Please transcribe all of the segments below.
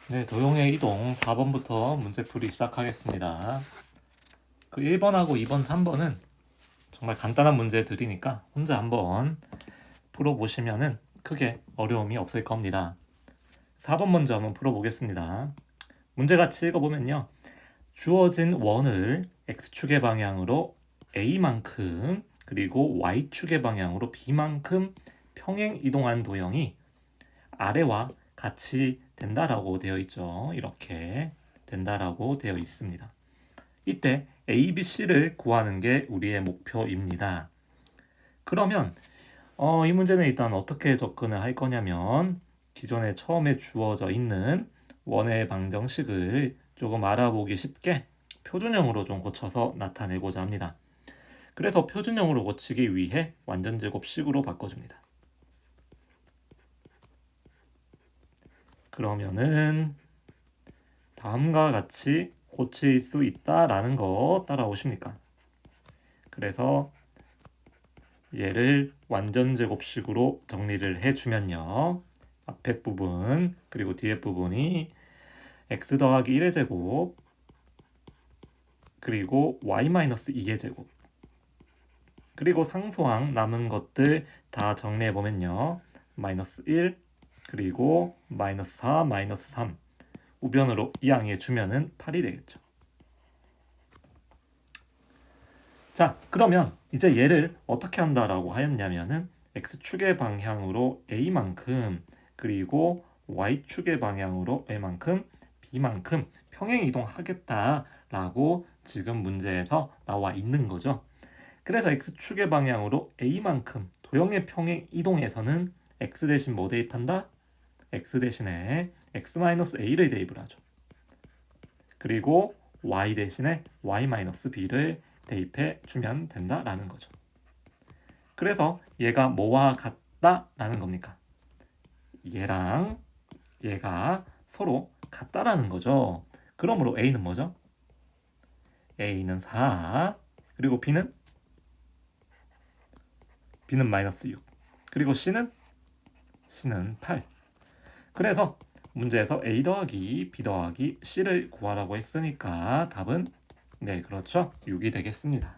네, 도형의 이동 4번부터 문제풀이 시작하겠습니다. 그 1번하고 2번, 3번은 정말 간단한 문제들이니까 혼자 한번 풀어보시면은 크게 어려움이 없을 겁니다. 4번 먼저 한번 풀어보겠습니다. 문제 같이 읽어보면요. 주어진 원을 x축의 방향으로 a만큼 그리고 y축의 방향으로 b만큼 평행 이동한 도형이 아래와 같이 된다라고 되어 있죠. 이렇게 된다라고 되어 있습니다. 이때 A, B, C를 구하는 게 우리의 목표입니다. 그러면 이 문제는 일단 어떻게 접근을 할 거냐면 기존에 처음에 주어져 있는 원의 방정식을 조금 알아보기 쉽게 표준형으로 좀 고쳐서 나타내고자 합니다. 그래서 표준형으로 고치기 위해 완전제곱식으로 바꿔줍니다. 그러면은 다음과 같이 고칠 수 있다라는 거 따라오십니까? 그래서 얘를 완전제곱식으로 정리를 해주면요. 앞에 부분 그리고 뒤에 부분이 x 더하기 1의 제곱 그리고 y-2의 제곱 그리고 상수항 남은 것들 다 정리해보면요. 마이너스 1 그리고 마이너스 4, 마이너스 3 우변으로 이항해 주면은 8이 되겠죠. 자, 그러면 이제 얘를 어떻게 한다라고 하였냐면은 x축의 방향으로 a만큼 그리고 y축의 방향으로 a만큼 b만큼 평행 이동하겠다라고 지금 문제에서 나와 있는 거죠. 그래서 x축의 방향으로 a만큼 도형의 평행 이동에서는 x 대신 뭐 대입한다? x 대신에 x-a를 대입을 하죠. 그리고 y 대신에 y-b를 대입해 주면 된다라는 거죠. 그래서 얘가 뭐와 같다라는 겁니까? 얘랑 얘가 서로 같다라는 거죠. 그러므로 A는 뭐죠? A는 4 그리고 B는 마이너스 6 그리고 C는 8. 그래서 문제에서 A 더하기 B 더하기 C를 구하라고 했으니까 답은 네, 그렇죠. 6이 되겠습니다.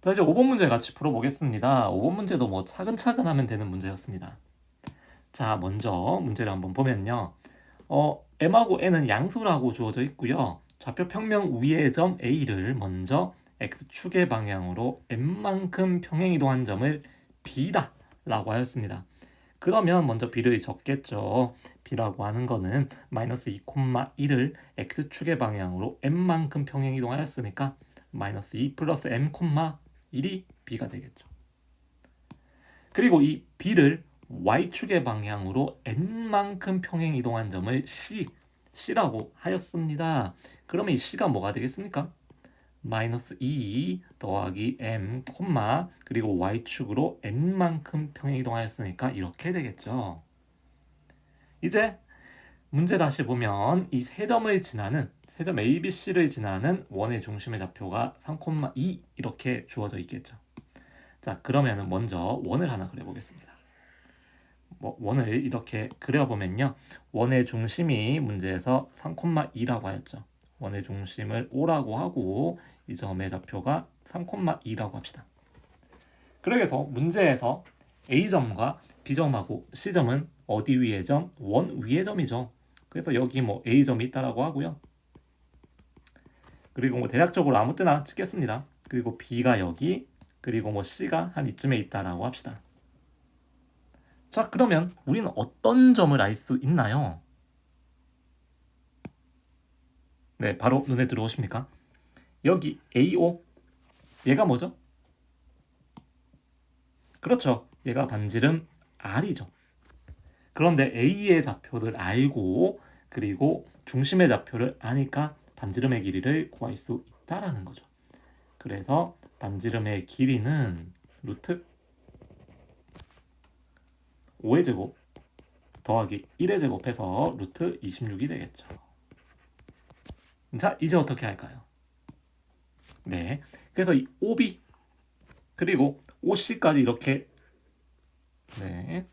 자, 이제 5번 문제 같이 풀어보겠습니다. 5번 문제도 뭐 차근차근 하면 되는 문제였습니다. 자, 먼저 문제를 한번 보면요. m하고 n은 양수라고 주어져 있고요. 좌표 평면 위의 점 A를 먼저 x축의 방향으로 n만큼 평행 이동한 점을 B다 라고 하였습니다. 그러면 먼저 B를 적겠죠. B라고 하는 거는 마이너스 2,1을 x축의 방향으로 n만큼 평행 이동하였으니까 마이너스 2 플러스 m, 1이 B가 되겠죠. 그리고 이 B를 y축의 방향으로 n만큼 평행 이동한 점을 C라고 하였습니다. 그러면 이 C가 뭐가 되겠습니까? 마이너스 2 더하기 m, 그리고 y축으로 n만큼 평행 이동하였으니까 이렇게 되겠죠. 이제 문제 다시 보면 이 세 점을 지나는 세 점 A, B, C를 지나는 원의 중심의 좌표가 3,2 이렇게 주어져 있겠죠. 자, 그러면은 먼저 원을 하나 그려보겠습니다. 원을 이렇게 그려보면요. 원의 중심이 문제에서 3,2라고 하였죠. 원의 중심을 O라고 하고 이 점의 좌표가 3,2라고 합시다. 그래서 문제에서 A점과 B점하고 C점은 어디 위의 점? 원 위의 점이죠. 그래서 여기 뭐 A점이 있다라고 하고요. 그리고 뭐 대략적으로 아무 때나 찍겠습니다. 그리고 B가 여기, 그리고 뭐 C가 한 이쯤에 있다라고 합시다. 자, 그러면 우리는 어떤 점을 알 수 있나요? 네, 바로 눈에 들어오십니까? 여기 AO, 얘가 뭐죠? 그렇죠. 얘가 반지름 R이죠. 그런데 A의 좌표를 알고 그리고 중심의 좌표를 아니까 반지름의 길이를 구할 수 있다라는 거죠. 그래서 반지름의 길이는 루트 5의 제곱 더하기 1의 제곱해서 루트 26이 되겠죠. 자, 이제 어떻게 할까요? 네, 그래서 이 OB 그리고 OC까지 이렇게 네,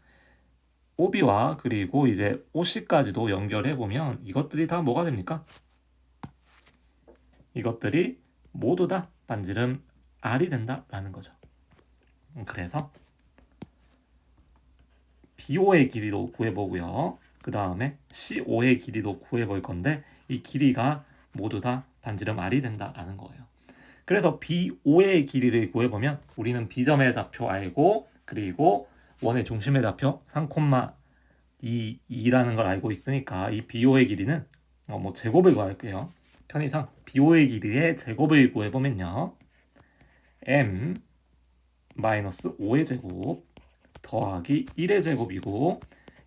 OB와 그리고 이제 OC까지도 연결해 보면 이것들이 다 뭐가 됩니까? 이것들이 모두 다 반지름 R이 된다라는 거죠. 그래서 BO의 길이도 구해보고요. 그 다음에 CO의 길이도 구해볼 건데 이 길이가 모두 다 반지름 R이 된다라는 거예요. 그래서 BO의 길이를 구해보면 우리는 B점의 좌표 알고 그리고 원의 중심의 좌표 3,2라는 걸 알고 있으니까 이 BO의 길이는 뭐 제곱을 구할게요. 편의상 BO의 길이의 제곱을 구해보면요. M-5의 제곱 더하기 1의 제곱이고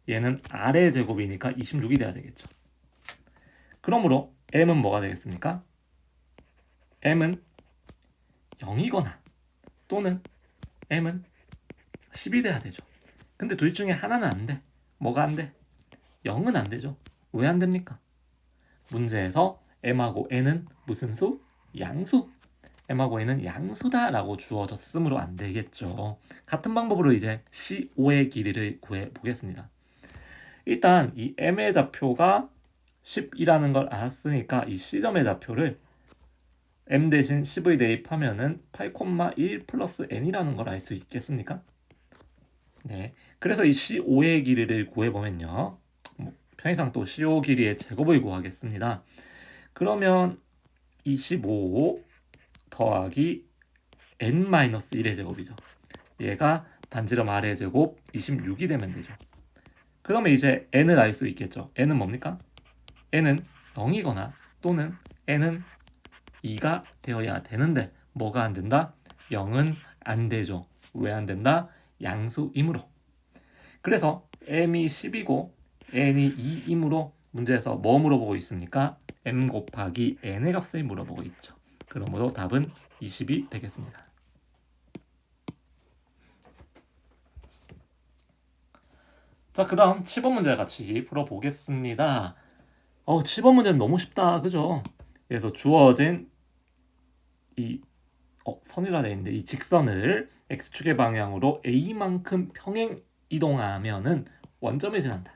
얘는 R의 제곱이니까 26이 돼야 되겠죠. 그러므로 M은 뭐가 되겠습니까? M은 0이거나 또는 M은 10이 돼야 되죠. 근데 둘 중에 하나는 안 돼. 뭐가 안 돼? 0은 안 되죠. 왜 안 됩니까? 문제에서 M하고 N은 무슨 수? 양수. M하고 N은 양수다라고 주어졌으므로 안 되겠죠. 같은 방법으로 이제 CO의 길이를 구해 보겠습니다. 일단 이 M의 좌표가 10이라는 걸 알았으니까 이 C점의 좌표를 M 대신 10을 대입하면은 8,1 플러스 N이라는 걸 알 수 있겠습니까? 네. 그래서 이 CO의 길이를 구해보면요. 편의상 또 CO 길이의 제곱을 구하겠습니다. 그러면 25 더하기 N-1의 제곱이죠. 얘가 반지름 R의 제곱 26이 되면 되죠. 그러면 이제 N을 알 수 있겠죠. N은 뭡니까? N은 0이거나 또는 N은 2가 되어야 되는데 뭐가 안 된다? 0은 안 되죠. 왜 안 된다? 양수이므로. 그래서 M이 10이고 N이 2이므로 문제에서 뭐 물어보고 있습니까? M 곱하기 N의 값을 물어보고 있죠. 그러므로 답은 20이 되겠습니다. 자, 그 다음 7번 문제 같이 풀어보겠습니다. 7번 문제는 너무 쉽다. 그죠? 그래서 주어진 이 선이라 되어 있는데 이 직선을 x축의 방향으로 a만큼 평행 이동하면은 원점을 지난다.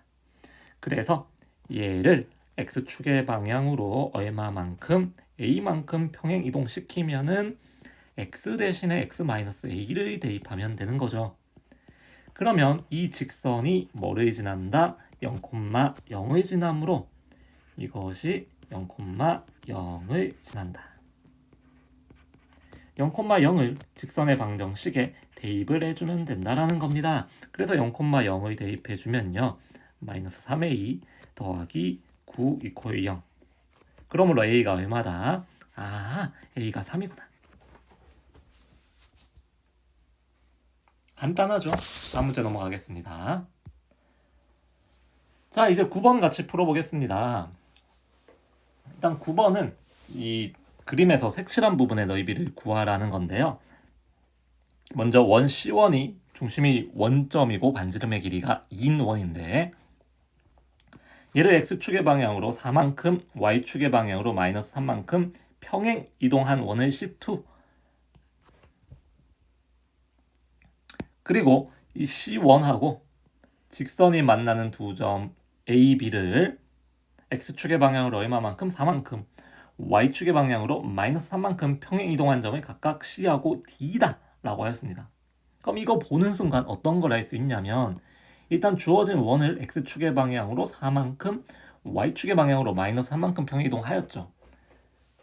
그래서 얘를 x축의 방향으로 얼마만큼 a만큼 평행 이동시키면은 x 대신에 x-a를 대입하면 되는 거죠. 그러면 이 직선이 뭐를 지난다? 0,0을 지나므로 이것이 0,0을 지난다. 0,0을 직선의 방정식에 대입을 해주면 된다라는 겁니다. 그래서 0,0을 대입해주면요. 마이너스 3의 2 더하기 9 이퀄 0. 그러므로 a가 얼마다? a가 3이구나. 간단하죠? 다음 문제 넘어가겠습니다. 자, 이제 9번 같이 풀어보겠습니다. 일단 9번은 이 그림에서 색칠한 부분의 너비를 구하라는 건데요. 먼저 원 C1이 중심이 원점이고 반지름의 길이가 2인 원인데 얘를 X축의 방향으로 4만큼 Y축의 방향으로 마이너스 3만큼 평행 이동한 원을 C2 그리고 이 C1하고 직선이 만나는 두 점 A, B를 X축의 방향으로 얼마만큼? 4만큼 Y축의 방향으로 마이너스 3만큼 평행 이동한 점을 각각 C하고 D다 라고 하였습니다. 그럼 이거 보는 순간 어떤 걸 알 수 있냐면 일단 주어진 원을 X축의 방향으로 4만큼 Y축의 방향으로 마이너스 3만큼 평행 이동하였죠.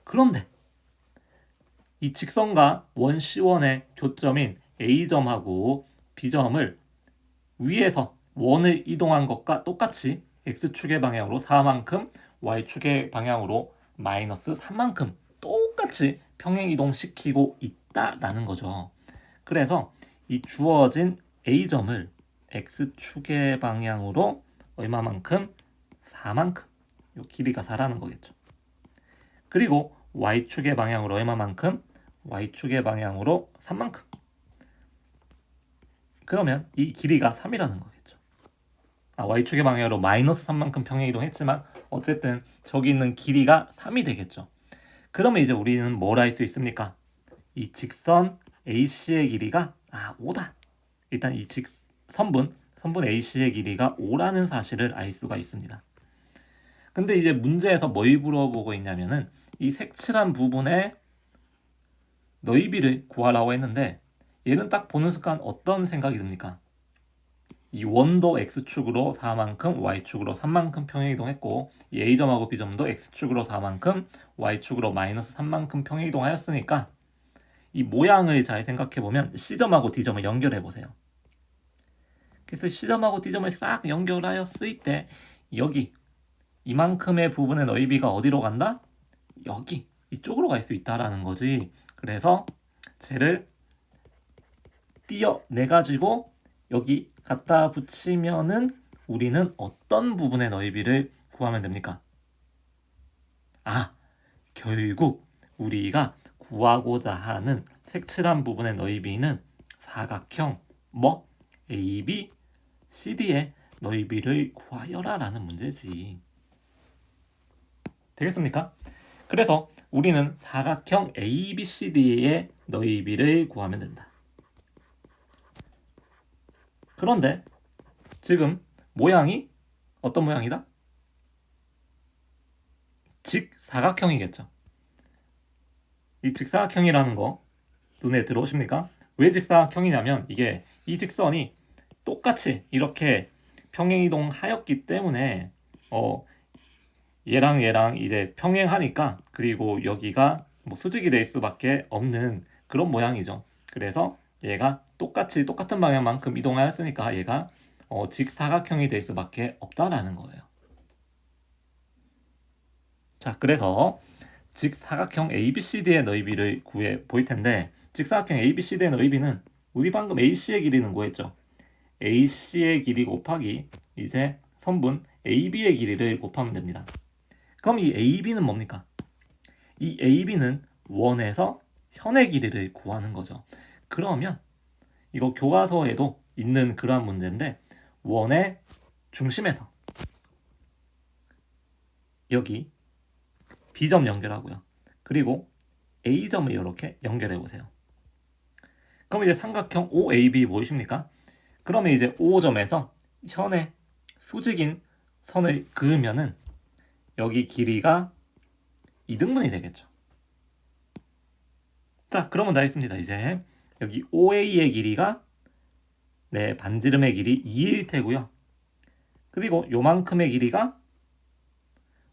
그런데 이 직선과 원 C1의 교점인 A점하고 B점을 위에서 원을 이동한 것과 똑같이 X축의 방향으로 4만큼 Y축의 방향으로 마이너스 3만큼 똑같이 평행 이동시키고 있다라는 거죠. 그래서 이 주어진 A점을 X축의 방향으로 얼마만큼? 4만큼 이 길이가 4라는 거겠죠. 그리고 Y축의 방향으로 얼마만큼? Y축의 방향으로 3만큼 그러면 이 길이가 3이라는 거겠죠. Y축의 방향으로 마이너스 3만큼 평행 이동했지만 어쨌든 저기 있는 길이가 3이 되겠죠. 그러면 이제 우리는 뭘 알 수 있습니까? 이 직선 AC의 길이가 5다. 일단 이 직선분 선분 AC의 길이가 5라는 사실을 알 수가 있습니다. 근데 이제 문제에서 뭘 물어보고 있냐면은 이 색칠한 부분의 너비를 구하라고 했는데 얘는 딱 보는 순간 어떤 생각이 듭니까? 이 원도 x축으로 4만큼 y축으로 3만큼 평행이동했고 이 a점하고 b점도 x축으로 4만큼 y축으로 마이너스 3만큼 평행이동하였으니까 이 모양을 잘 생각해보면 C점하고 D점을 연결해보세요. 그래서 C점하고 D점을 싹 연결하였을 때 여기 이만큼의 부분의 너비가 어디로 간다? 여기 이쪽으로 갈 수 있다라는 거지. 그래서 쟤를 띄어내가지고 여기 갖다 붙이면은 우리는 어떤 부분의 너비를 구하면 됩니까? 결국 우리가 구하고자 하는 색칠한 부분의 너비는 사각형 AB, CD의 너비를 구하여라 라는 문제지. 되겠습니까? 그래서 우리는 사각형 ABCD의 너비를 구하면 된다. 그런데 지금 모양이 어떤 모양이다? 직사각형이겠죠. 이 직사각형이라는 거 눈에 들어오십니까? 왜 직사각형이냐면 이게 이 직선이 똑같이 이렇게 평행이동하였기 때문에 얘랑 이제 평행하니까 그리고 여기가 뭐 수직이 될 수밖에 없는 그런 모양이죠. 그래서 얘가 똑같이 똑같은 방향만큼 이동하였으니까 얘가 직사각형이 될 수밖에 없다라는 거예요. 자, 그래서 직사각형 ABCD의 너비를 구해 보일 텐데 직사각형 ABCD의 너비는 우리 방금 AC의 길이는 구했죠. AC의 길이 곱하기 이제 선분 AB의 길이를 곱하면 됩니다. 그럼 이 AB는 뭡니까? 이 AB는 원에서 현의 길이를 구하는 거죠. 그러면 이거 교과서에도 있는 그러한 문제인데 원의 중심에서 여기 B점 연결하고요. 그리고 A점을 이렇게 연결해 보세요. 그럼 이제 삼각형 OAB 무엇입니까? 그러면 이제 O점에서 현의 수직인 선을 그으면은 여기 길이가 2등분이 되겠죠. 자, 그러면 다 했습니다. 이제 여기 OA의 길이가 반지름의 길이 2일 테고요. 그리고 요만큼의 길이가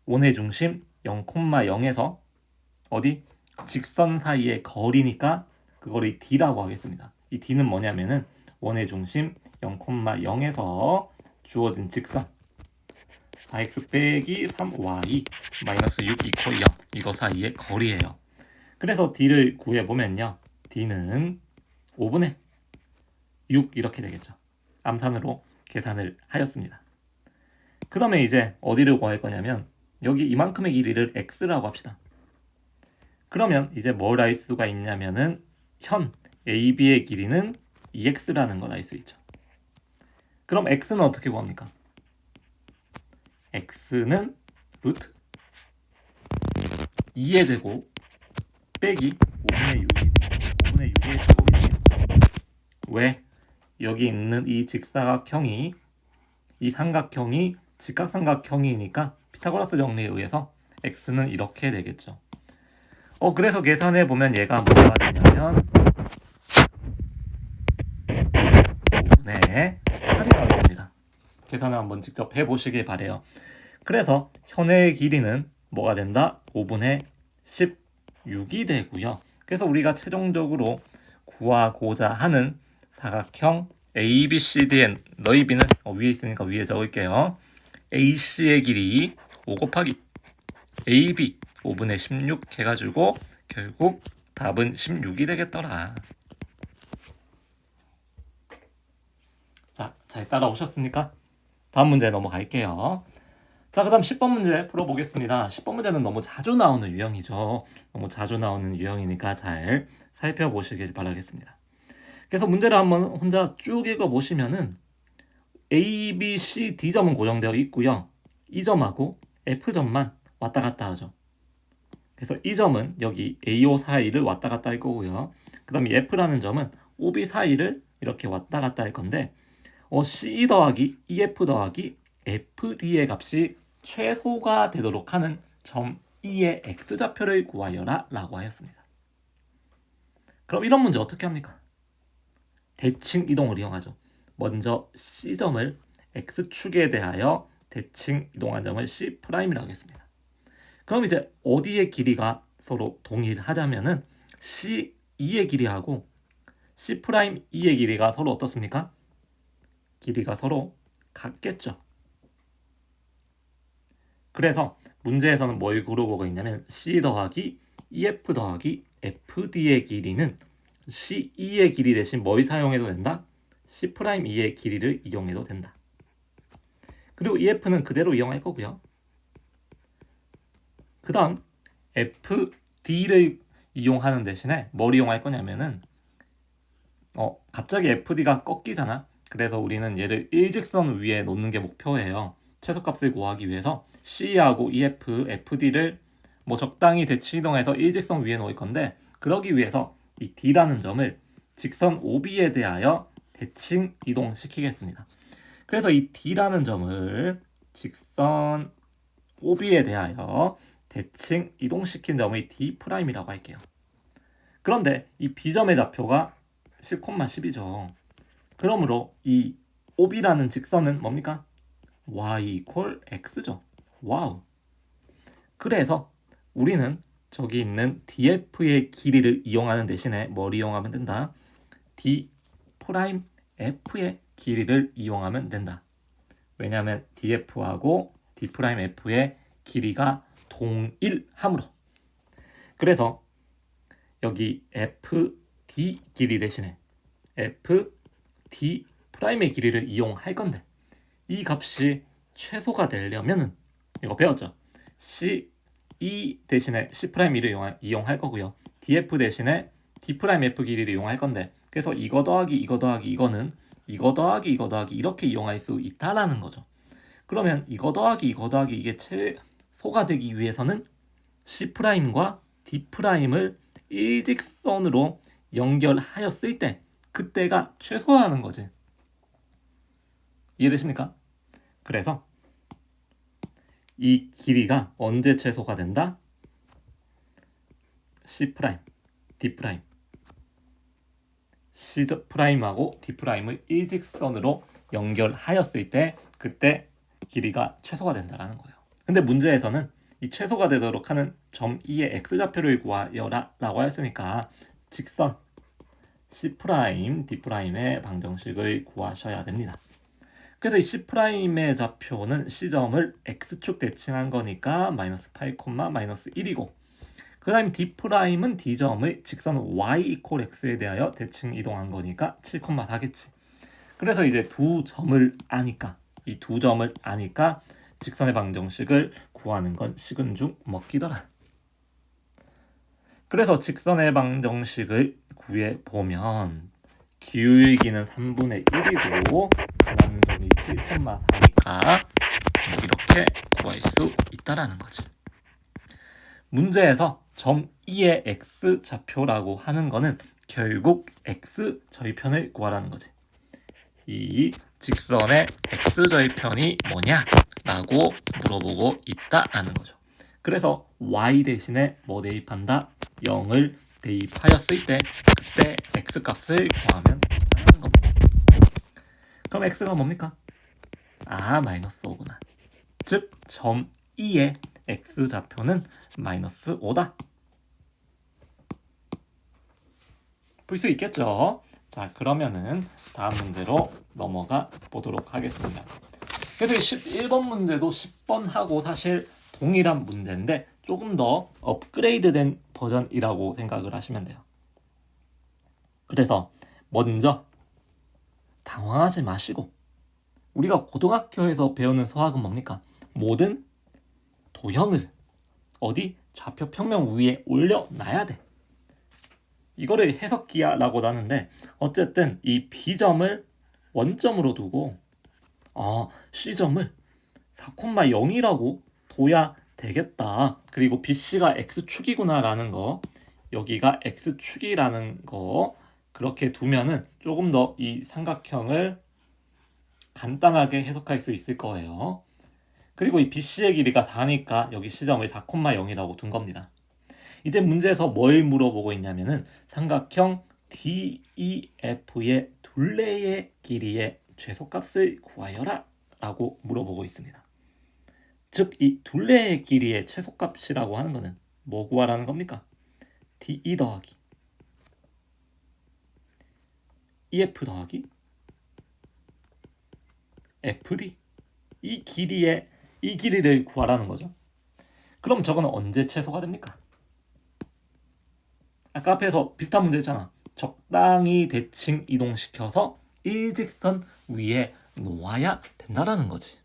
원의 중심 0,0에서 어디? 직선 사이의 거리니까 그거를 D라고 하겠습니다. 이 D는 뭐냐면은 원의 중심 0,0에서 주어진 직선 4x 빼기 3y 마이너스 6 이퀄 0 이거 사이의 거리예요. 그래서 D를 구해보면요. D는 5분의 6 이렇게 되겠죠. 암산으로 계산을 하였습니다. 그러면 이제 어디를 구할 거냐면 여기 이만큼의 길이를 x라고 합시다. 그러면 이제 뭘 알 수가 있냐면은 현 AB의 길이는 2x라는 걸 알 수 있죠. 그럼 x는 어떻게 구합니까? x는 루트 2의 제곱 빼기 5분의 6이 5분의 6의 제곱이 됩니다. 왜? 여기 있는 이 직사각형이 이 삼각형이 직각삼각형이니까 피타고라스 정리에 의해서 x는 이렇게 되겠죠. 그래서 계산해 보면 얘가 뭐가 되냐면 5분의 8이 나오게 됩니다. 계산을 한번 직접 해보시길 바래요. 그래서 현의 길이는 뭐가 된다? 5분의 16이 되고요. 그래서 우리가 최종적으로 구하고자 하는 사각형 ABCD의 너비는 위에 있으니까 위에 적을게요. AC의 길이 5 곱하기 AB 5분의 16 해가지고 결국 답은 16이 되겠더라. 자, 잘 따라오셨습니까? 다음 문제 넘어갈게요. 자, 그 다음 10번 문제 풀어보겠습니다. 10번 문제는 너무 자주 나오는 유형이죠. 너무 자주 나오는 유형이니까 잘 살펴보시길 바라겠습니다. 그래서 문제를 한번 혼자 쭉 읽어보시면은 A, B, C, D점은 고정되어 있고요. 이 점하고 F점만 왔다 갔다 하죠. 그래서 이 점은 여기 AO 사이를 왔다 갔다 할 거고요. 그 다음에 F라는 점은 OB 사이를 이렇게 왔다 갔다 할 건데 C 더하기 EF 더하기 FD의 값이 최소가 되도록 하는 점 E의 X좌표를 구하여라 라고 하였습니다. 그럼 이런 문제 어떻게 합니까? 대칭 이동을 이용하죠. 먼저 C점을 X축에 대하여 대칭 이동한 점을 C'이라고 하겠습니다. 그럼 이제 어디의 길이가 서로 동일하다면은 C2의 길이하고 C'E의 길이가 서로 어떻습니까? 길이가 서로 같겠죠. 그래서 문제에서는 뭘 물어보고 있냐면 C 더하기 EF 더하기 FD의 길이는 C2의 길이 대신 뭘 사용해도 된다? C'E의 길이를 이용해도 된다. 그리고 EF는 그대로 이용할 거고요. 그 다음 FD를 이용하는 대신에 뭘 이용할 거냐면은 갑자기 FD가 꺾이잖아. 그래서 우리는 얘를 일직선 위에 놓는 게 목표예요. 최소값을 구하기 위해서 C하고 EF, FD를 적당히 대칭 이동해서 일직선 위에 놓을 건데, 그러기 위해서 이 D라는 점을 직선 OB에 대하여 대칭 이동시키겠습니다. 그래서 이 D라는 점을 직선 OB에 대하여 대칭 이동시킨 점을 D'이라고 할게요. 그런데 이 B점의 좌표가 10,10이죠. 그러므로 이 OB라는 직선은 뭡니까? y = x죠. 와우. 그래서 우리는 저기 있는 DF의 길이를 이용하는 대신에 뭘 이용하면 된다? D'F의 길이를 이용하면 된다. 왜냐하면 DF하고 D'F의 길이가 동일하므로. 그래서 여기 FD 길이 대신에 FD'의 길이를 이용할 건데, 이 값이 최소가 되려면은 이거 배웠죠? C2 대신에 C'를 이용할 거고요. DF 대신에 D'F 길이를 이용할 건데, 그래서 이거 더하기 이거 더하기 이거는 이거 더하기 이거 더하기 이렇게 이용할 수 있다라는 거죠. 그러면 이거 더하기 이거 더하기 이게 최소가 되기 위해서는 C'과 D'를 일직선으로 연결하였을 때 그때가 최소화하는 거지. 이해되십니까? 그래서 이 길이가 언제 최소가 된다? C', D', C'하고 D'을 일직선으로 연결하였을 때 그때 길이가 최소가 된다는 거예요. 근데 문제에서는 이 최소가 되도록 하는 점 E의 X좌표를 구하여라 라고 했으니까 직선 C', D'의 방정식을 구하셔야 됩니다. 그래서 이 C'의 좌표는 C점을 X축 대칭한 거니까 -8, -1이고, 그 다음 D'은 D점을 직선 y = x에 대하여 대칭 이동한 거니까 7,4겠지. 그래서 이제 이 두 점을 아니까 직선의 방정식을 구하는 건 식은 죽 먹기더라. 그래서 직선의 방정식을 구해보면 기울기는 3분의 1이고 지나는 점이 7,4니까 이렇게 구할 수 있다라는 거지. 문제에서 점 E의 X좌표라고 하는 거는 결국 X절편을 구하라는 거지. 이 직선의 X절편이 뭐냐? 라고 물어보고 있다라는 거죠. 그래서 Y 대신에 뭐 대입한다? 0을 대입하였을 때 그때 X값을 구하면 된다는 겁니다. 그럼 X가 뭡니까? -5구나. 즉, 점 E의 X좌표는 -5다. 풀 수 있겠죠? 자, 그러면은 다음 문제로 넘어가 보도록 하겠습니다. 그래서 11번 문제도 10번하고 사실 동일한 문제인데 조금 더 업그레이드된 버전이라고 생각을 하시면 돼요. 그래서 먼저 당황하지 마시고, 우리가 고등학교에서 배우는 수학은 뭡니까? 모든 도형을 어디? 좌표 평면 위에 올려놔야 돼. 이거를 해석기하라고 하는데, 어쨌든 이 B점을 원점으로 두고 C점을 4,0이라고 둬야 되겠다. 그리고 BC가 X축이구나 라는 거, 여기가 X축이라는 거, 그렇게 두면은 조금 더 이 삼각형을 간단하게 해석할 수 있을 거예요. 그리고 이 BC의 길이가 4니까 여기 시점을 4,0이라고 둔 겁니다. 이제 문제에서 뭘 물어보고 있냐면은 삼각형 DEF의 둘레의 길이의 최소값을 구하여라 라고 물어보고 있습니다. 즉 이 둘레의 길이의 최소값이라고 하는 거는 뭐 구하라는 겁니까? DE 더하기 EF 더하기 FD 이 길이를 구하라는 거죠. 그럼 저거는 언제 최소가 됩니까? 아까 앞에서 비슷한 문제 했잖아. 적당히 대칭 이동시켜서 일직선 위에 놓아야 된다라는 거지.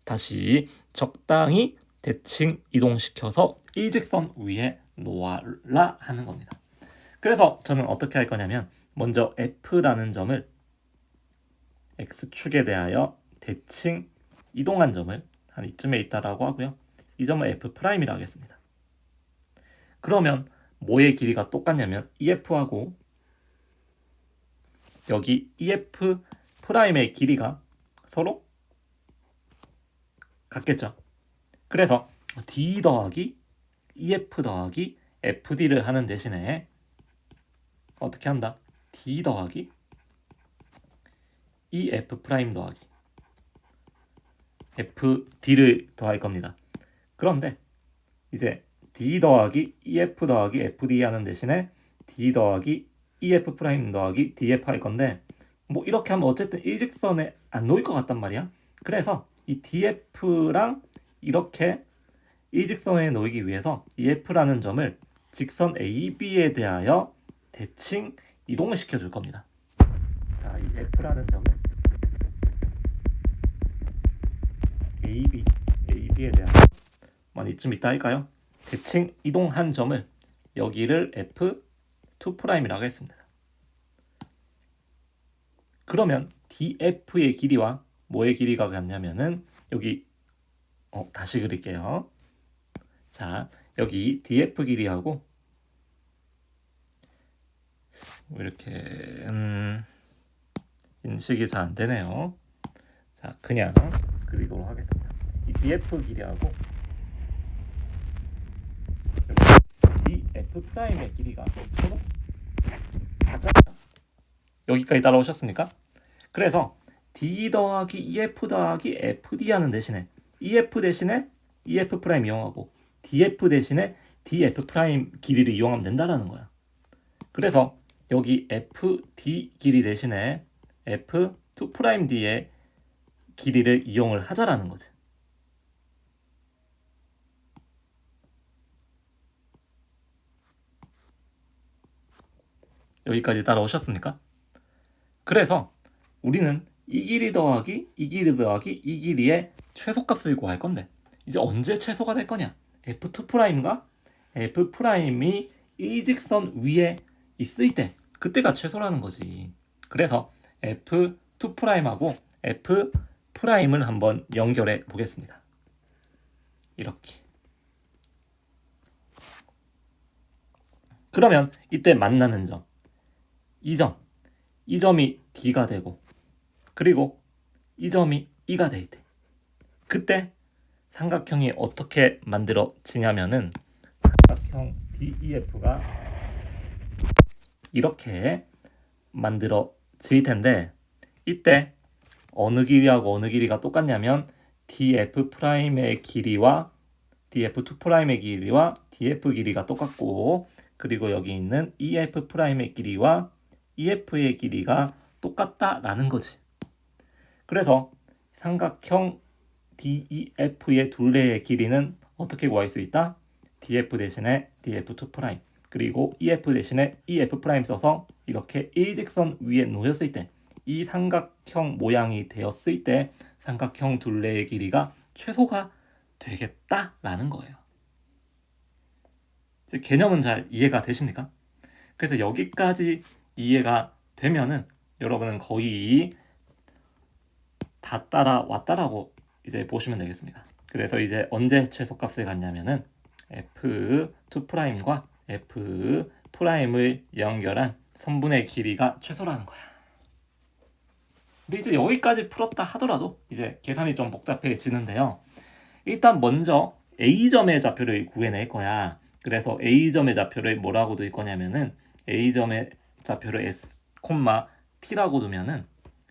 다시 적당히 대칭 이동시켜서 일직선 위에 놓아라 하는 겁니다. 그래서 저는 어떻게 할 거냐면 먼저 F라는 점을 X축에 대하여 대칭 이동한 점을 한 이쯤에 있다라고 하고요. 이 점을 F'이라 하겠습니다. 그러면 뭐의 길이가 똑같냐면 EF하고 여기 EF'의 길이가 서로 같겠죠. 그래서 D 더하기 EF 더하기 FD를 하는 대신에 어떻게 한다? D 더하기 EF' 더하기 FD를 더할 겁니다. 그런데 이제 D 더하기 EF 더하기 FD 하는 대신에 D 더하기 EF' 더하기 DF 할 건데 뭐 이렇게 하면 어쨌든 일직선에 안 놓일 것 같단 말이야. 그래서 이 DF랑 이렇게 일직선에 놓이기 위해서 EF라는 점을 직선 AB에 대하여 대칭 이동을 시켜줄 겁니다. 자, 이 F라는 점을 AB에 대하여 이쯤 있다 할까요? 대칭 이동한 점을 여기를 F2'이라고 하겠습니다. 그러면 DF의 길이와 뭐의 길이가 같냐면은 여기 다시 그릴게요. 자, 여기 DF 길이하고 이렇게 인식이 잘 안 되네요. 자, 그냥 그리도록 하겠습니다. 이 DF 길이하고 DF'의 길이가 서로 같잖아요. 여기까지 따라오셨습니까? 그래서 D 더하기 EF 더하기 FD 하는 대신에 EF 대신에 EF' 이용하고 DF 대신에 DF' 길이를 이용하면 된다라는 거야. 그래서 여기 FD 길이 대신에 F2'D의 길이를 이용을 하자라는 거지. 여기까지 따라오셨습니까? 그래서 우리는 이 길이 더하기 이 길이 더하기 이 길이의 최소값을 구할 건데 이제 언제 최소가 될 거냐? F2'과 F'이 일직선 위에 있을 때 그때가 최소라는 거지. 그래서 F2'하고 F'을 한번 연결해 보겠습니다. 이렇게. 그러면 이때 만나는 점, 이 점이 D가 되고 그리고 이 점이 E가 될 때 그때 삼각형이 어떻게 만들어지냐면은 삼각형 DEF가 이렇게 만들어질 텐데 이때 어느 길이하고 어느 길이가 똑같냐면 DF'의 길이와 DF2'의 길이와 DF 길이가 똑같고 그리고 여기 있는 EF'의 길이와 EF의 길이가 똑같다라는 거지. 그래서 삼각형 DEF의 둘레의 길이는 어떻게 구할 수 있다? DF 대신에 DF2' 그리고 EF 대신에 EF' 써서 이렇게 일직선 위에 놓였을 때 이 삼각형 모양이 되었을 때 삼각형 둘레의 길이가 최소가 되겠다라는 거예요. 개념은 잘 이해가 되십니까? 그래서 여기까지 이해가 되면은 여러분은 거의 다 따라왔다라고 이제 보시면 되겠습니다. 그래서 이제 언제 최소값을 갖냐면은 F2'과 F'을 연결한 선분의 길이가 최소라는 거야. 근데 이제 여기까지 풀었다 하더라도 이제 계산이 좀 복잡해지는데요. 일단 먼저 A점의 좌표를 구해낼 거야. 그래서 A점의 좌표를 뭐라고 둘 거냐면은 A점의 좌표를 S, T라고 두면은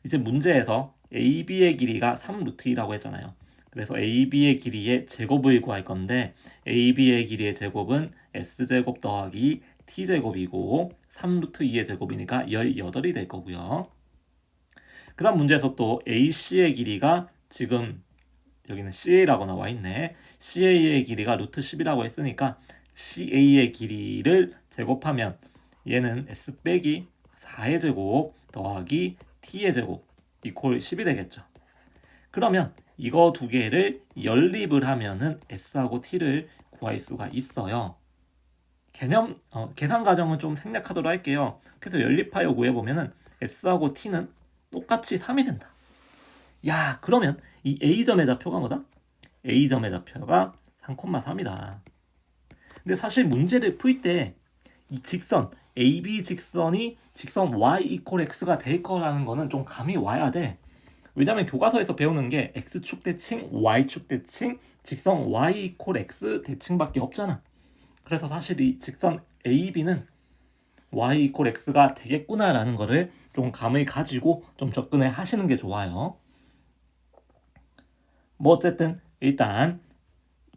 이제 문제에서 AB의 길이가 3루트2라고 했잖아요. 그래서 AB의 길이의 제곱을 구할 건데 AB의 길이의 제곱은 S제곱 더하기 T제곱이고 3루트2의 제곱이니까 18이 될 거고요. 그 다음 문제에서 또 AC의 길이가 지금 여기는 CA라고 나와 있네. CA의 길이가 루트 10이라고 했으니까 CA의 길이를 제곱하면 얘는 S 빼기 4의 제곱 더하기 T의 제곱 이퀄 10이 되겠죠. 그러면 이거 두 개를 연립을 하면은 S하고 T를 구할 수가 있어요. 계산 과정은 좀 생략하도록 할게요. 그래서 연립하여 구해보면은 S하고 T는 똑같이 3이 된다. 야, 그러면 이 A점의 좌표가 뭐다? A점의 좌표가 3,3이다. 근데 사실 문제를 풀 때 이 직선 AB 직선이 직선 y 이퀄 x가 될 거라는 거는 좀 감이 와야 돼. 왜냐면 교과서에서 배우는 게 x축 대칭, y축 대칭, 직선 y 이퀄 x 대칭밖에 없잖아. 그래서 사실 이 직선 AB는 y 이퀄 x가 되겠구나라는 거를 좀 감을 가지고 좀 접근을 하시는 게 좋아요. 뭐 어쨌든 일단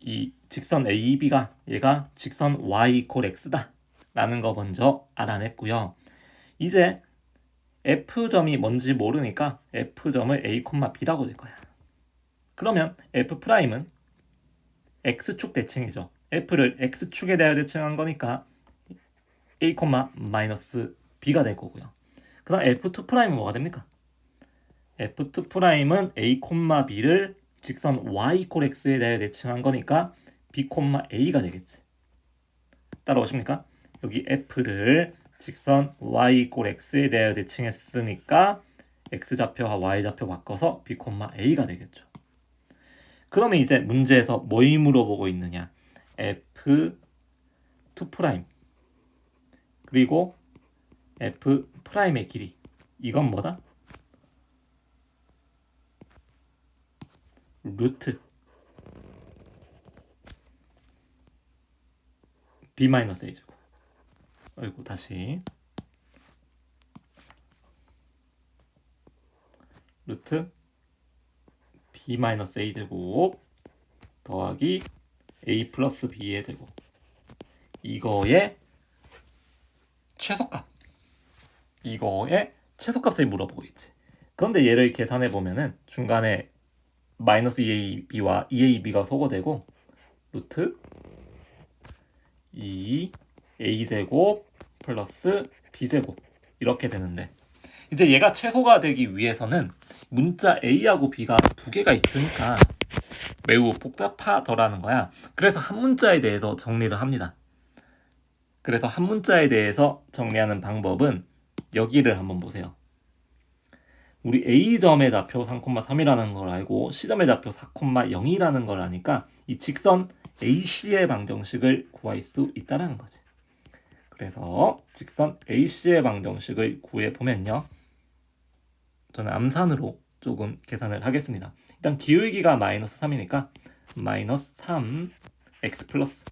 이 직선 AB가 얘가 직선 y 이퀄 x다 라는 거 먼저 알아냈고요. 이제 F점이 뭔지 모르니까 F점을 A, B라고 될 거야. 그러면 F'은 X축 대칭이죠. F를 X축에 대하여 대칭한 거니까 A, B가 될 거고요. 그 다음 F2'은 뭐가 됩니까? F2'은 A, B를 직선 Y 이퀄 X에 대하여 대칭한 거니까 B, A가 되겠지. 따라오십니까? 여기 F를 직선 y 이퀄 x에 대하여 대칭했으니까 x좌표와 y좌표 바꿔서 b, a가 되겠죠. 그러면 이제 문제에서 뭘 물어보고 있느냐? f2' 그리고 f'의 길이 이건 뭐다? 루트 b-a제곱. 아이고 다시 루트 b-a제곱 더하기 a 플러스 b의 제곱 이거의 최소값 최소값을 물어보고 있지. 그런데 얘를 계산해 보면은 중간에 마이너스 2ab와 2ab가 소거되고 루트 2a제곱 플러스 b제곱 이렇게 되는데 이제 얘가 최소가 되기 위해서는 문자 a하고 b가 두 개가 있으니까 매우 복잡하더라는 거야. 그래서 한 문자에 대해서 정리를 합니다. 그래서 한 문자에 대해서 정리하는 방법은 여기를 한번 보세요. 우리 A점의 좌표 3,3이라는 걸 알고 C점의 좌표 4,0이라는 걸 아니까 이 직선 AC의 방정식을 구할 수 있다는 거지. 그래서 직선 AC의 방정식을 구해보면요. 저는 암산으로 조금 계산을 하겠습니다. 일단 기울기가 마이너스 3이니까 마이너스 3 x 플러스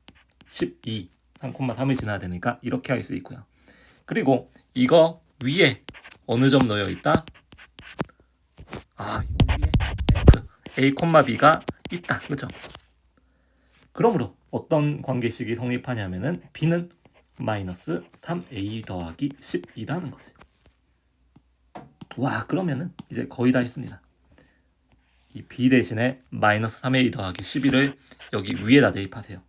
12 3,3을 지나야 되니까 이렇게 할 수 있고요. 그리고 이거 위에 어느 점 놓여 있다? 위에 A, B가 있다. 그죠? 그러므로 어떤 관계식이 성립하냐면은 B는 마이너스 3A 더하기 12라는 거지. 와, 그러면은 이제 거의 다 했습니다. 이 B 대신에 마이너스 3A 더하기 12를 여기 위에다 대입하세요.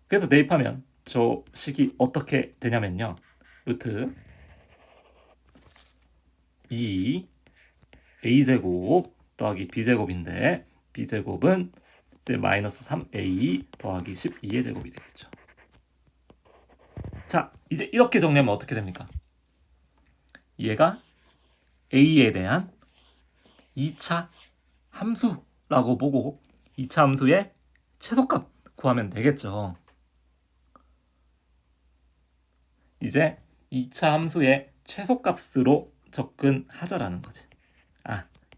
그래서 대입하면 저 식이 어떻게 되냐면요. 루트 2 a제곱 더하기 b제곱인데 b제곱은 이제 마이너스 3a 더하기 12의 제곱이 되겠죠. 자, 이제 이렇게 정리하면 어떻게 됩니까? 얘가 a에 대한 2차 함수라고 보고 2차 함수의 최소값 구하면 되겠죠. 이제 2차 함수의 최소값으로 접근하자라는 거지.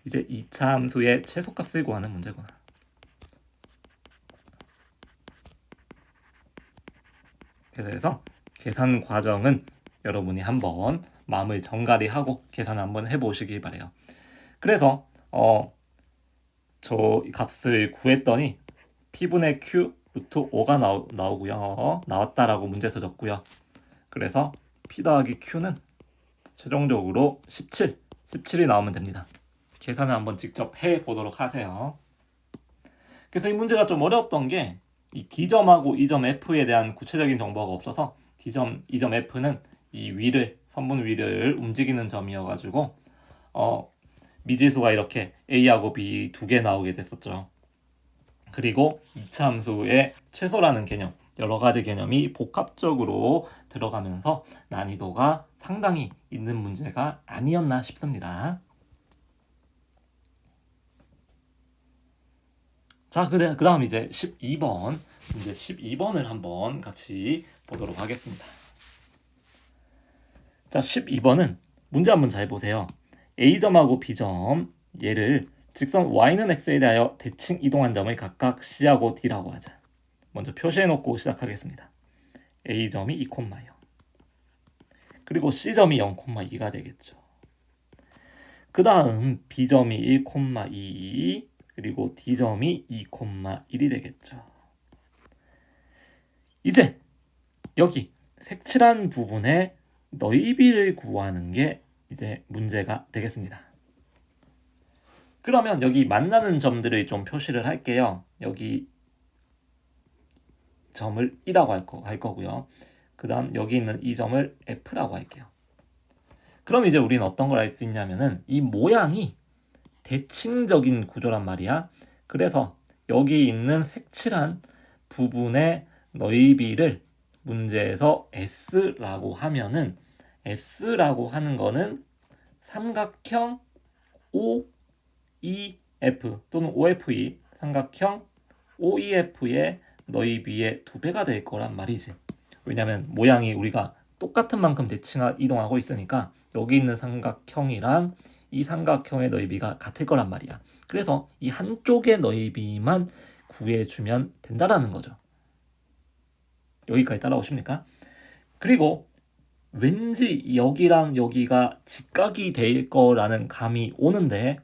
이제 2차 함수의 최소값을 구하는 문제구나. 그래서 계산 과정은 여러분이 한번 마음을 정갈히하고 계산 한번 해보시기 바래요. 그래서 저 값을 구했더니 P분의 Q 루트 5가 나오고요. 나왔다라고 문제에서 적고요. 그래서 P 더하기 Q는 최종적으로 17이 나오면 됩니다. 계산을 한번 직접 해보도록 하세요. 그래서 이 문제가 좀 어려웠던 게 이 D점하고 E점 F에 대한 구체적인 정보가 없어서 D점, E점 F는 이 위를, 선분 위를 움직이는 점이어가지고 미지수가 이렇게 A하고 B 두 개 나오게 됐었죠. 그리고 2차 함수의 최소라는 개념, 여러 가지 개념이 복합적으로 들어가면서 난이도가 상당히 있는 문제가 아니었나 싶습니다. 자, 그 다음 이제 12번. 이제 12번을 한번 같이 보도록 하겠습니다. 자, 12번은 문제 한번 잘 보세요. A점하고 B점, 얘를 직선 Y는 X에 대하여 대칭 이동한 점을 각각 C하고 D라고 하자. 먼저 표시해놓고 시작하겠습니다. A점이 2,0. 그리고 C점이 0,2가 되겠죠. 그 다음 B점이 1,2, 그리고 D점이 2,1이 되겠죠. 이제 여기 색칠한 부분의 너희비를 구하는 게 이제 문제가 되겠습니다. 그러면 여기 만나는 점들을 좀 표시를 할게요. 여기 점을 E라고 할 거고요. 그 다음 여기 있는 이 점을 F라고 할게요. 그럼 이제 우리는 어떤 걸 알 수 있냐면은 이 모양이 대칭적인 구조란 말이야. 그래서 여기 있는 색칠한 부분의 너희비를 문제에서 S라고 하면은 S라고 하는 거는 삼각형 OEF 또는 OFE 삼각형 OEF의 너희비의 2배가 될 거란 말이지. 왜냐면 모양이 우리가 똑같은 만큼 이동하고 있으니까 여기 있는 삼각형이랑 이 삼각형의 너희비가 같을 거란 말이야. 그래서 이 한쪽의 너희비만 구해주면 된다라는 거죠. 여기까지 따라오십니까? 그리고 왠지 여기랑 여기가 직각이 될 거라는 감이 오는데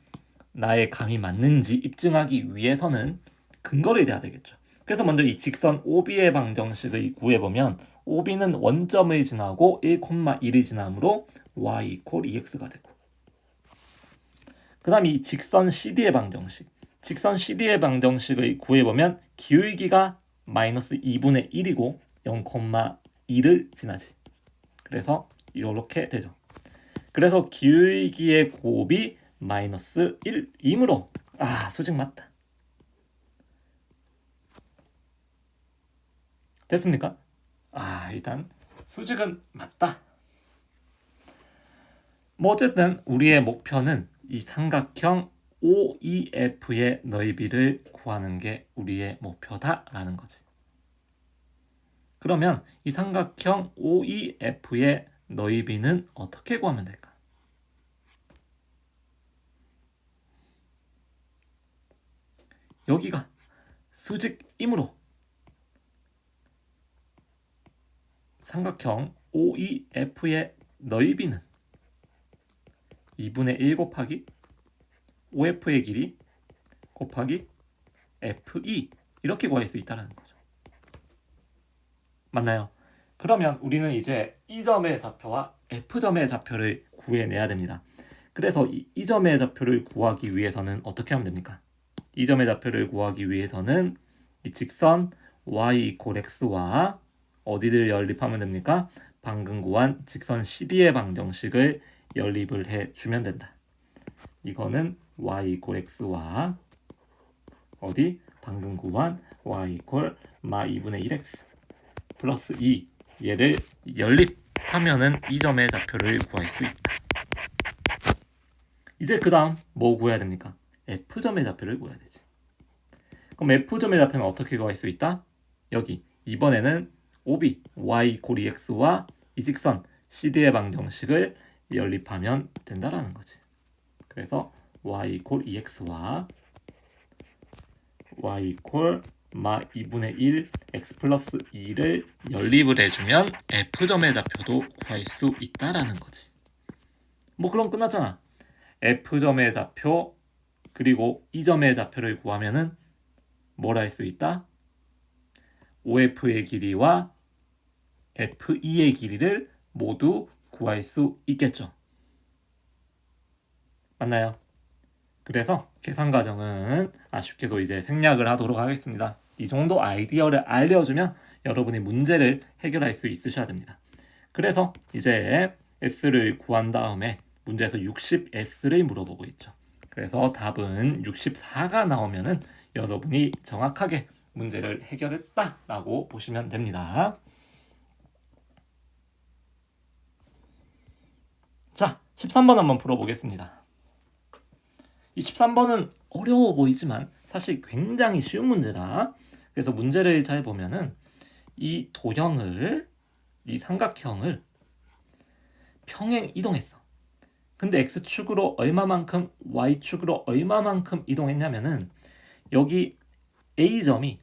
나의 감이 맞는지 입증하기 위해서는 근거를 대야 되겠죠. 그래서 먼저 이 직선 OB의 방정식을 구해보면 OB는 원점을 지나고 1,1이 지나므로 y = 2x가 되고, 그 다음 이 직선 CD의 방정식, 직선 CD의 방정식을 구해보면 기울기가 마이너스 2분의 1이고 0,2를 지나지. 그래서 이렇게 되죠. 그래서 기울기의 곱이 마이너스 1이므로 수직 맞다. 됐습니까? 일단 수직은 맞다. 뭐 어쨌든 우리의 목표는 이 삼각형 OEF의 너희비를 구하는 게 우리의 목표다라는 거지. 그러면 이 삼각형 OEF의 너희비는 어떻게 구하면 될까? 여기가 수직이므로 삼각형 OEF의 너희비는 2분의 1 곱하기 OF의 길이 곱하기 FE 이렇게 구할 수 있다는 거죠. 맞나요? 그러면 우리는 이제 이 점의 좌표와 F점의 좌표를 구해내야 됩니다. 그래서 이 점의 좌표를 구하기 위해서는 어떻게 하면 됩니까? 이 점의 좌표를 구하기 위해서는 이 직선 y = x와 어디를 연립하면 됩니까? 방금 구한 직선 CD의 방정식을 연립을 해주면 된다. 이거는 y = x와 어디? 방금 구한 y = 마 2분의 1x 플러스 2 얘를 연립하면은 이 점의 좌표를 구할 수 있다. 이제 그 다음 뭐 구해야 됩니까? F점의 좌표를 구해야 되지. 그럼 F점의 좌표는 어떻게 구할 수 있다? 여기 이번에는 OB y = 2x와 이 직선 CD의 방정식을 연립하면 된다라는 거지. 그래서 y 이퀄 2x와 y 이퀄 마 2분의 1 x 플러스 2를 연립을 해주면 f점의 좌표도 구할 수 있다라는 거지. 뭐 그럼 끝났잖아. f점의 좌표 그리고 이 점의 좌표를 구하면은 뭘 할 수 있다? OF의 길이와 FE의 길이를 모두 구할 수 있겠죠. 맞나요? 그래서 계산 과정은 아쉽게도 이제 생략을 하도록 하겠습니다. 이 정도 아이디어를 알려주면 여러분이 문제를 해결할 수 있으셔야 됩니다. 그래서 이제 S를 구한 다음에 문제에서 60S를 물어보고 있죠. 그래서 답은 64가 나오면은 여러분이 정확하게 문제를 해결했다라고 보시면 됩니다. 자, 13번 한번 풀어보겠습니다. 이 13번은 어려워 보이지만 사실 굉장히 쉬운 문제다. 그래서 문제를 잘 보면은 이 도형을, 이 삼각형을 평행 이동했어. 근데 x축으로 얼마만큼, y축으로 얼마만큼 이동했냐면은 여기 A점이,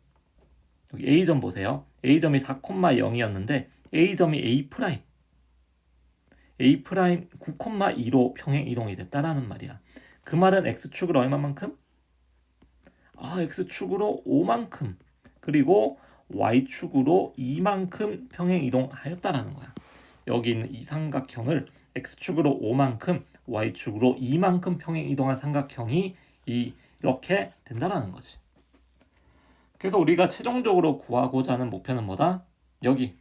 여기 A점 보세요. A점이 4,0이었는데 A점이 A', A' 9,2로 평행 이동이 됐다라는 말이야. 그 말은 x축으로 얼마만큼? x축으로 5만큼, 그리고 y축으로 2만큼 평행 이동하였다라는 거야. 여기 있는 이 삼각형을 x축으로 5만큼, y축으로 2만큼 평행 이동한 삼각형이 이렇게 된다라는 거지. 그래서 우리가 최종적으로 구하고자 하는 목표는 뭐다? 여기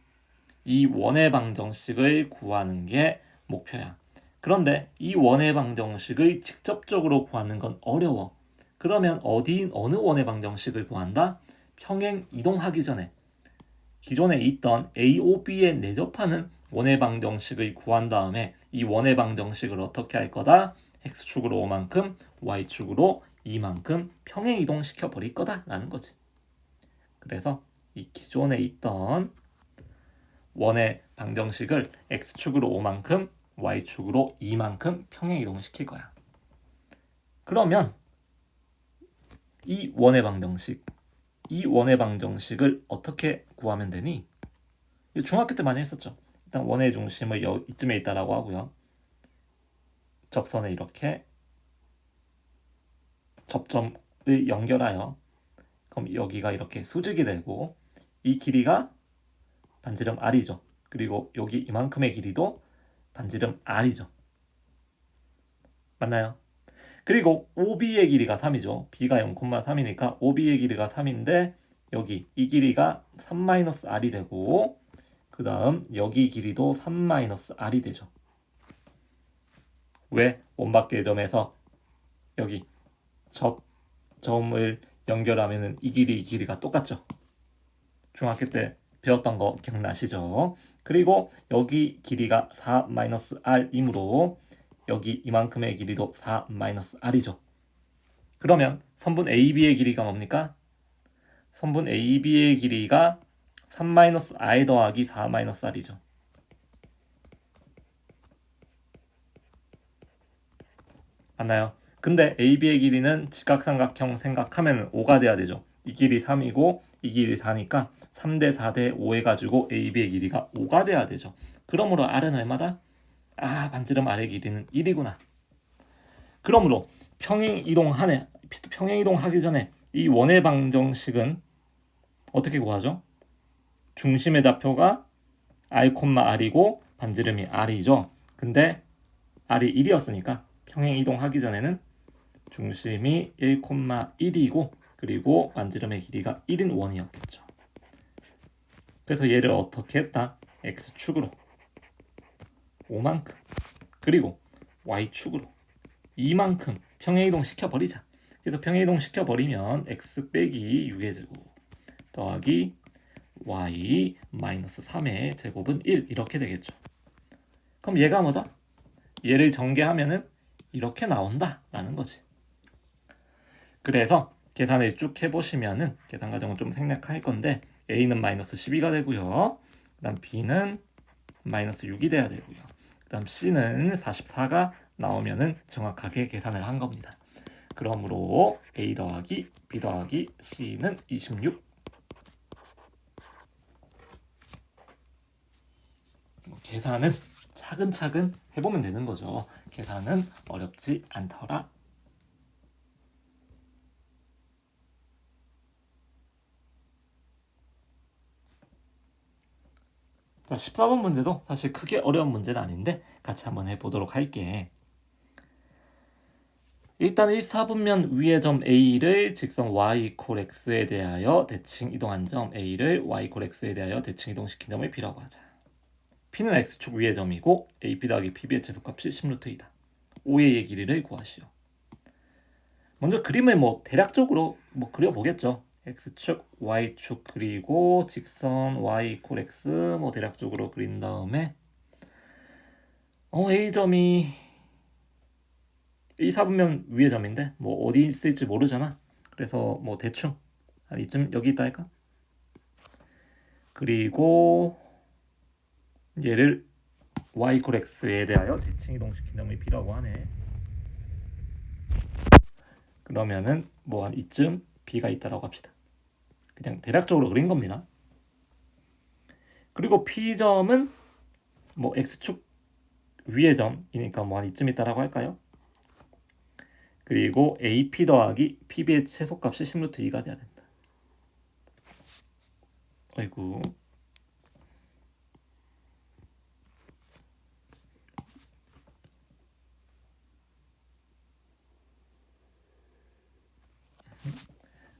이 원의 방정식을 구하는 게 목표야. 그런데 이 원의 방정식을 직접적으로 구하는 건 어려워. 그러면 어느 원의 방정식을 구한다? 평행 이동하기 전에 기존에 있던 AOB에 내접하는 원의 방정식을 구한 다음에 이 원의 방정식을 어떻게 할 거다? x축으로 5만큼, y축으로 2만큼 평행 이동시켜 버릴 거다라는 거지. 그래서 이 기존에 있던 원의 방정식을 x축으로 5만큼, y축으로 2만큼 평행 이동을 시킬 거야. 그러면 이 원의 방정식을 어떻게 구하면 되니? 중학교 때 많이 했었죠. 일단 원의 중심을 이쯤에 있다라고 하고요. 접선에 이렇게 접점을 연결하여 그럼 여기가 이렇게 수직이 되고 이 길이가 반지름 R이죠. 그리고 여기 이만큼의 길이도 반지름 R이죠. 맞나요? 그리고 OB의 길이가 3이죠. B가 0,3이니까 OB의 길이가 3인데 여기 이 길이가 3-R이 되고 그 다음 여기 길이도 3-R이 되죠. 왜? 원밖의 점에서 여기 접점을 연결하면 이 길이가 똑같죠. 중학교 때 배웠던 거 기억나시죠? 그리고 여기 길이가 4-R이므로 여기 이만큼의 길이도 4-R이죠. 그러면 선분 AB의 길이가 뭡니까? 선분 AB의 길이가 3-R 더하기 4-R이죠. 맞나요? 근데 AB의 길이는 직각삼각형 생각하면 5가 돼야 되죠. 이 길이 3이고 이 길이 4니까 3대 4대 5 해가지고 AB의 길이가 5가 돼야 되죠. 그러므로 R은 얼마다? 반지름 R의 길이는 1이구나. 그러므로 평행 이동하기 전에 이 원의 방정식은 어떻게 구하죠? 중심의 좌표가 R,R이고 반지름이 R이죠. 근데 R이 1이었으니까 평행 이동하기 전에는 중심이 1,1이고 그리고 반지름의 길이가 1인 원이었겠죠. 그래서 얘를 어떻게 했다? x축으로 5만큼 그리고 y축으로 2만큼 평행 이동 시켜버리자. 그래서 평행 이동 시켜버리면 x 빼기 6의 제곱 더하기 y 마이너스 3의 제곱은 1 이렇게 되겠죠. 그럼 얘가 뭐다? 얘를 전개하면은 이렇게 나온다라는 거지. 그래서 계산을 쭉 해보시면은 계산 과정은 좀 생략할 건데 a는 마이너스 12가 되고요. 그 다음 b는 마이너스 6이 돼야 되고요. 그 그다음 C는 44가 나오면은 정확하게 계산을 한 겁니다. 그러므로 A 더하기 B 더하기 C는 26. 계산은 차근차근 해보면 되는 거죠. 계산은 어렵지 않더라. 자, 14번 문제도 사실 크게 어려운 문제는 아닌데 같이 한번 해보도록 할게. 일단 1사분면 위의 점 A를 직선 y x에 대하여 대칭 이동한 점 A를 y x에 대하여 대칭 이동시킨 점을 B라고 하자. P는 x축 위의 점이고 AP 더하기 PB의 최소값이 10루트이다. OA의 길이를 구하시오. 먼저 그림을 대략적으로 그려보겠죠. x축, y축 그리고 직선 y x 대략적으로 그린 다음에 A점이 1사분면 위의 점인데 어디 있을지 모르잖아. 그래서 대충 한 이쯤 여기 있다 할까? 그리고 얘를 y x에 대하여 대칭 이동시킨 점을 B라고 하네. 그러면은 한 이쯤 B가 있다라고 합시다. 그냥 대략적으로 그린 겁니다. 그리고 P점은 X축 위의 점이니까 한 이쯤 있다라고 할까요? 그리고 AP 더하기 PB의 최소값이 10루트2가 돼야 된다. 아이고.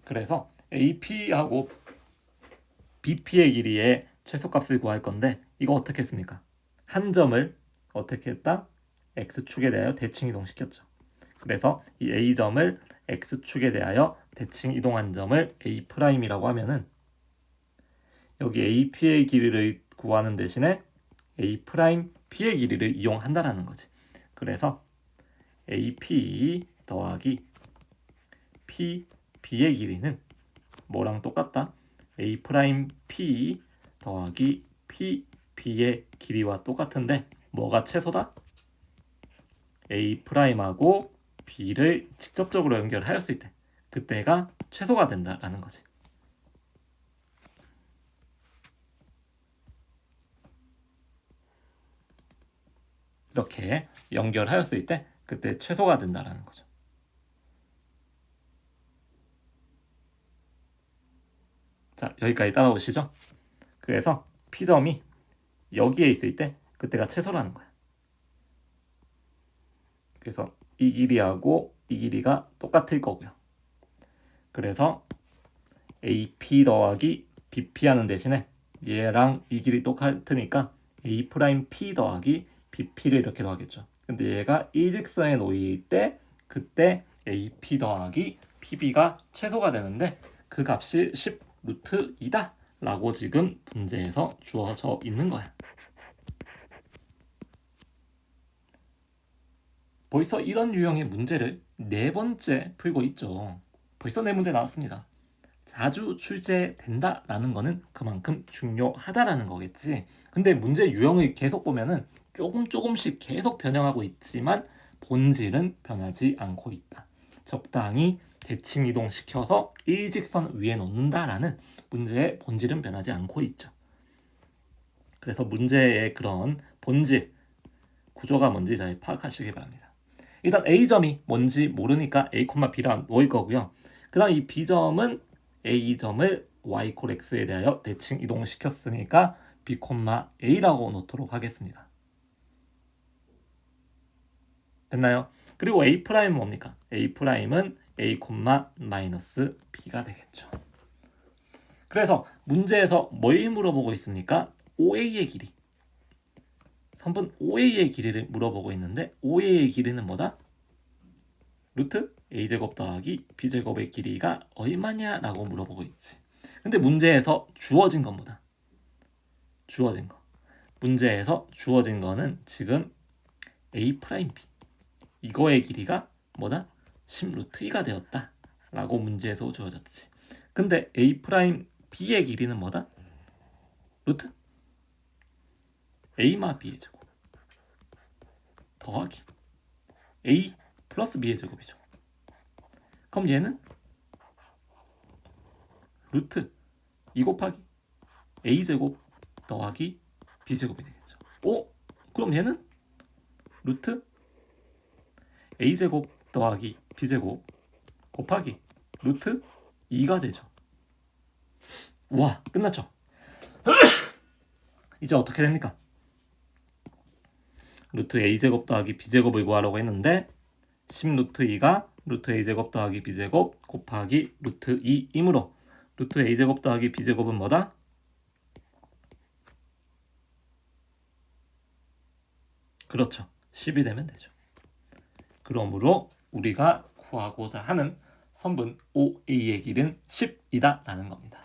그래서 AP하고 BP의 길이의 최소값을 구할 건데 이거 어떻게 했습니까? 한 점을 어떻게 했다? X축에 대하여 대칭 이동시켰죠. 그래서 이 A점을 X축에 대하여 대칭 이동한 점을 A'이라고 하면은 여기 AP의 길이를 구하는 대신에 A'P의 길이를 이용한다라는 거지. 그래서 AP 더하기 PB의 길이는 뭐랑 똑같다? A'P 더하기 PB의 길이와 똑같은데 뭐가 최소다? A'하고 B를 직접적으로 연결하였을 때 그때가 최소가 된다라는 거지. 이렇게 연결하였을 때 그때 최소가 된다라는 거죠. 자, 여기까지 따라오시죠. 그래서 P점이 여기에 있을 때 그때가 최소라는 거야. 그래서 이 길이하고 이 길이가 똑같을 거고요. 그래서 AP 더하기 BP 하는 대신에 얘랑 이 길이 똑같으니까 A'P 더하기 BP를 이렇게 더하겠죠. 근데 얘가 일직선에 놓일 때 그때 AP 더하기 PB가 최소가 되는데 그 값이 10루트2다 라고 지금 문제에서 주어져 있는 거야. 벌써 이런 유형의 문제를 4번째 풀고 있죠. 벌써 4문제 나왔습니다. 자주 출제된다라는 거는 그만큼 중요하다라는 거겠지. 근데 문제 유형을 계속 보면은 조금씩 계속 변형하고 있지만 본질은 변하지 않고 있다. 적당히 대칭 이동시켜서 일직선 위에 놓는다라는 문제의 본질은 변하지 않고 있죠. 그래서 문제의 그런 본질, 구조가 뭔지 잘 파악하시기 바랍니다. 일단 A점이 뭔지 모르니까 A, B라 놓을 거고요. 그 다음 이 B점은 A점을 y x에 대하여 대칭 이동시켰으니까 B, A라고 놓도록 하겠습니다. 됐나요? 그리고 A'은 뭡니까? A'은 A, 마이너스 B가 되겠죠. 그래서 문제에서 뭘 물어보고 있습니까? OA의 길이. 3번 OA의 길이를 물어보고 있는데 OA의 길이는 뭐다? 루트 A제곱 더하기 B제곱의 길이가 얼마냐라고 물어보고 있지. 근데 문제에서 주어진 건 뭐다? 주어진 거. 문제에서 주어진 거는 지금 A'B. 이거의 길이가 뭐다? 10루트2가 되었다. 라고 문제에서 주어졌지. 근데 A'B의 길이는 뭐다? 루트? A마 B의 제곱. 더하기 a 플러스 b의 제곱이죠. 그럼 얘는 루트 2 곱하기 a 제곱 더하기 b 제곱이 되겠죠. 그럼 얘는 루트 a 제곱 더하기 b 제곱 곱하기 루트 2가 되죠. 와, 끝났죠? 이제 어떻게 됩니까? 루트 a 제곱 더하기 b 제곱을 구하라고 했는데 10 루트 2가 루트 a 제곱 더하기 b 제곱 곱하기 루트 2이므로 루트 a 제곱 더하기 b 제곱은 뭐다? 그렇죠. 10이 되면 되죠. 그러므로 우리가 구하고자 하는 선분 OA의 길은 10이다 라는 겁니다.